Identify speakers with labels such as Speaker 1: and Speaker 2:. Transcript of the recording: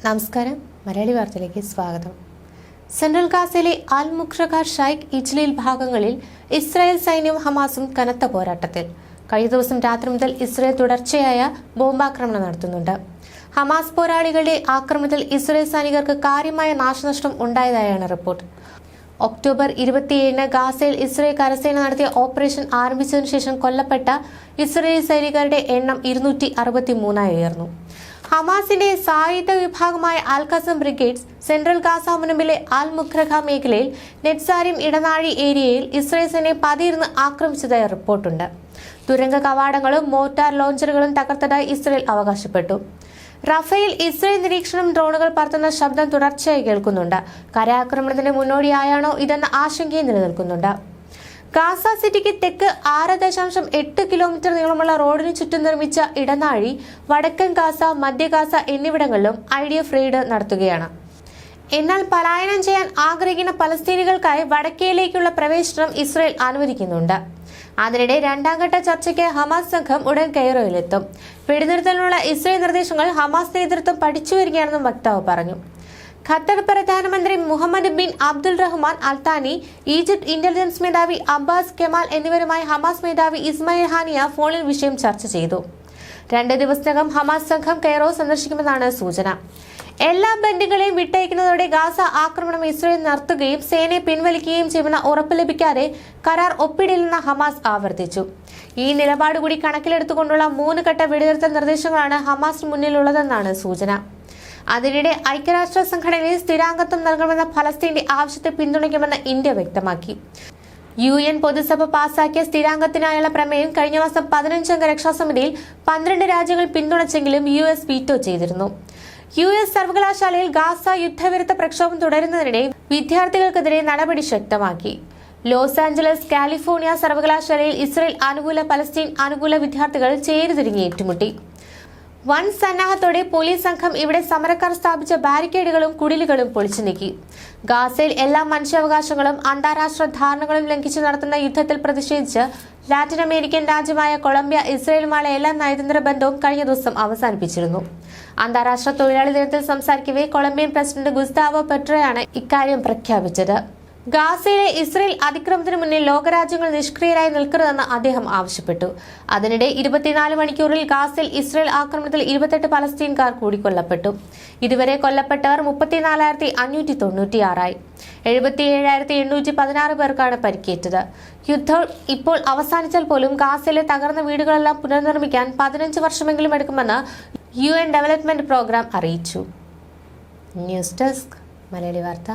Speaker 1: നമസ്കാരം. മലയാളി വാർത്തയിലേക്ക് സ്വാഗതം. സെൻട്രൽ ഗാസയിലെ അൽ മുഖ്റഖ ഷൈഖ് ഇജ്ലീൽ ഭാഗങ്ങളിൽ ഇസ്രായേൽ സൈന്യവും ഹമാസും കനത്ത പോരാട്ടത്തിൽ. കഴിഞ്ഞ ദിവസം രാത്രി മുതൽ ഇസ്രായേൽ തുടർച്ചയായ ബോംബാക്രമണം നടത്തുന്നുണ്ട്. ഹമാസ് പോരാളികളുടെ ആക്രമണത്തിൽ ഇസ്രായേൽ സൈനികർക്ക് കാര്യമായ നാശനഷ്ടം ഉണ്ടായതായാണ് റിപ്പോർട്ട്. ഒക്ടോബർ 27-ന് ഗാസയിൽ ഇസ്രായേൽ കരസേന നടത്തിയ ഓപ്പറേഷൻ ആരംഭിച്ചതിനു ശേഷം കൊല്ലപ്പെട്ട ഇസ്രായേലി സൈനികരുടെ എണ്ണം 263 ഉയർന്നു. ഹമാസിന്റെ സായുധ വിഭാഗമായ അൽ ഖസം ബ്രിഗേഡ്സ് സെൻട്രൽ ഗാസ മുനമ്പിലെ അൽ മുഖ്റഖ മേഖലയിൽ നെറ്റ്സാരിം ഇടനാഴി ഏരിയയിൽ ഇസ്രായേൽ സേനയെ പതിയിരുന്ന് ആക്രമിച്ചതായി റിപ്പോർട്ടുണ്ട്. തുരങ്ക കവാടങ്ങളും മോർട്ടാർ ലോഞ്ചറുകളും തകർത്തതായി ഇസ്രായേൽ അവകാശപ്പെട്ടു. റഫേൽ ഇസ്രായേൽ നിരീക്ഷണം ഡ്രോണുകൾ പറത്തുന്ന ശബ്ദം തുടർച്ചയായി കേൾക്കുന്നുണ്ട്. കരയാക്രമണത്തിന് മുന്നോടിയായാണോ ഇതെന്ന ആശങ്കയും നിലനിൽക്കുന്നുണ്ട്. ഗാസ സിറ്റിക്ക് തെക്ക് 6.8 കിലോമീറ്റർ നീളമുള്ള റോഡിന് ചുറ്റും നിർമ്മിച്ച ഇടനാഴി വടക്കൻ ഗാസ, മധ്യ ഗാസ എന്നിവിടങ്ങളിലും IDF റെയ്ഡ് നടത്തുകയാണ്. എന്നാൽ പലായനം ചെയ്യാൻ ആഗ്രഹിക്കുന്ന പലസ്തീനികൾക്കായി വടക്കേയിലേക്കുള്ള പ്രവേശനം ഇസ്രായേൽ അനുവദിക്കുന്നുണ്ട്. അതിനിടെ രണ്ടാം ഘട്ട ചർച്ചയ്ക്ക് ഹമാസ് സംഘം ഉടൻ കെയ്റോയിലെത്തും. വെടിനിർത്തലിനുള്ള ഇസ്രായേൽ നിർദ്ദേശങ്ങൾ ഹമാസ് നേതൃത്വം പഠിച്ചു വരികയാണെന്നും വക്താവ് പറഞ്ഞു. ഖത്തർ പ്രധാനമന്ത്രി Muhammad bin Abdul Rahman Al Thani, Egypt intelligence മേധാവി അബ്ബാസ് കെമാൽ എന്നിവരുമായി ഹമാസ് മേധാവി ഇസ്മായിൽ ഹാനിയ ഫോണിൽ വിഷയം ചർച്ച ചെയ്തു. 2 ദിവസത്തിനകം ഹമാസ് സംഘം കെയ്റോ സന്ദർശിക്കുമെന്നാണ് സൂചന. എല്ലാ ബന്ദികളെയും വിട്ടയക്കുന്നതോടെ ഗാസ ആക്രമണം ഇസ്രായേൽ നടത്തുകയും സേനയെ പിൻവലിക്കുകയും ചെയ്യുമെന്ന ഉറപ്പ് ലഭിക്കാതെ കരാർ ഒപ്പിടില്ലെന്ന് ഹമാസ് ആവർത്തിച്ചു. ഈ നിലപാട് കൂടി കണക്കിലെടുത്തുകൊണ്ടുള്ള 3 ഘട്ട വെടിനിർത്തൽ നിർദ്ദേശങ്ങളാണ് ഹമാസിന് മുന്നിലുള്ളതെന്നാണ് സൂചന. അതിനിടെ ഐക്യരാഷ്ട്ര സംഘടനയിൽ സ്ഥിരാംഗത്വം നൽകണമെന്ന ഫലസ്തീന്റെ ആവശ്യത്തെ പിന്തുണയ്ക്കുമെന്ന് ഇന്ത്യ വ്യക്തമാക്കി. UN പൊതുസഭ പാസാക്കിയ സ്ഥിരാംഗത്തിനായുള്ള പ്രമേയം കഴിഞ്ഞ മാസം 15 അംഗ രക്ഷാസമിതിയിൽ 12 രാജ്യങ്ങൾ പിന്തുണച്ചെങ്കിലും US വീറ്റോ ചെയ്തിരുന്നു. US സർവകലാശാലയിൽ ഗാസ യുദ്ധവിരുദ്ധ പ്രക്ഷോഭം തുടരുന്നതിനിടെ വിദ്യാർത്ഥികൾക്കെതിരെ നടപടി ശക്തമാക്കി. ലോസ് ആഞ്ചലസ് കാലിഫോർണിയ സർവകലാശാലയിൽ ഇസ്രായേൽ അനുകൂല, പലസ്തീൻ അനുകൂല വിദ്യാർത്ഥികൾ ചേരിതിരിഞ്ഞ് ഏറ്റുമുട്ടി. വൻ സന്നാഹത്തോടെ പോലീസ് സംഘം ഇവിടെ സമരക്കാർ സ്ഥാപിച്ച ബാരിക്കേഡുകളും കുടിലുകളും പൊളിച്ചു നീക്കി. ഗാസയിൽ എല്ലാ മനുഷ്യാവകാശങ്ങളും അന്താരാഷ്ട്ര ധാരണകളും ലംഘിച്ച് നടത്തുന്ന യുദ്ധത്തിൽ പ്രതിഷേധിച്ച് ലാറ്റിൻ അമേരിക്കൻ രാജ്യമായ കൊളംബിയ ഇസ്രായേലുമായുള്ള എല്ലാ നയതന്ത്ര ബന്ധവും കഴിഞ്ഞ ദിവസം അവസാനിപ്പിച്ചിരുന്നു. അന്താരാഷ്ട്ര തൊഴിലാളി ദിനത്തിൽ സംസാരിക്കവേ കൊളംബിയൻ പ്രസിഡന്റ് ഗുസ്താവോ പെട്രോയാണ് ഇക്കാര്യം പ്രഖ്യാപിച്ചത്. ഗാസയിലെ ഇസ്രായേൽ അതിക്രമത്തിന് മുന്നിൽ ലോകരാജ്യങ്ങൾ നിഷ്ക്രിയരായി നിൽക്കരുതെന്ന് അദ്ദേഹം ആവശ്യപ്പെട്ടു. അതിനിടെ 24 മണിക്കൂറിൽ ഗാസയിൽ ഇസ്രായേൽ ആക്രമണത്തിൽ 28 പലസ്തീൻകാർ കൂടി കൊല്ലപ്പെട്ടു. ഇതുവരെ കൊല്ലപ്പെട്ടവർ 34,596 77,816 പേർക്കാണ് പരിക്കേറ്റത്. യുദ്ധം ഇപ്പോൾ അവസാനിച്ചാൽ പോലും ഗാസയിലെ തകർന്ന വീടുകളെല്ലാം പുനർനിർമ്മിക്കാൻ 15 വർഷമെങ്കിലും എടുക്കുമെന്ന് UN ഡെവലപ്മെന്റ് പ്രോഗ്രാം അറിയിച്ചു. ന്യൂസ് ഡെസ്ക്, മലയാളി വാർത്ത.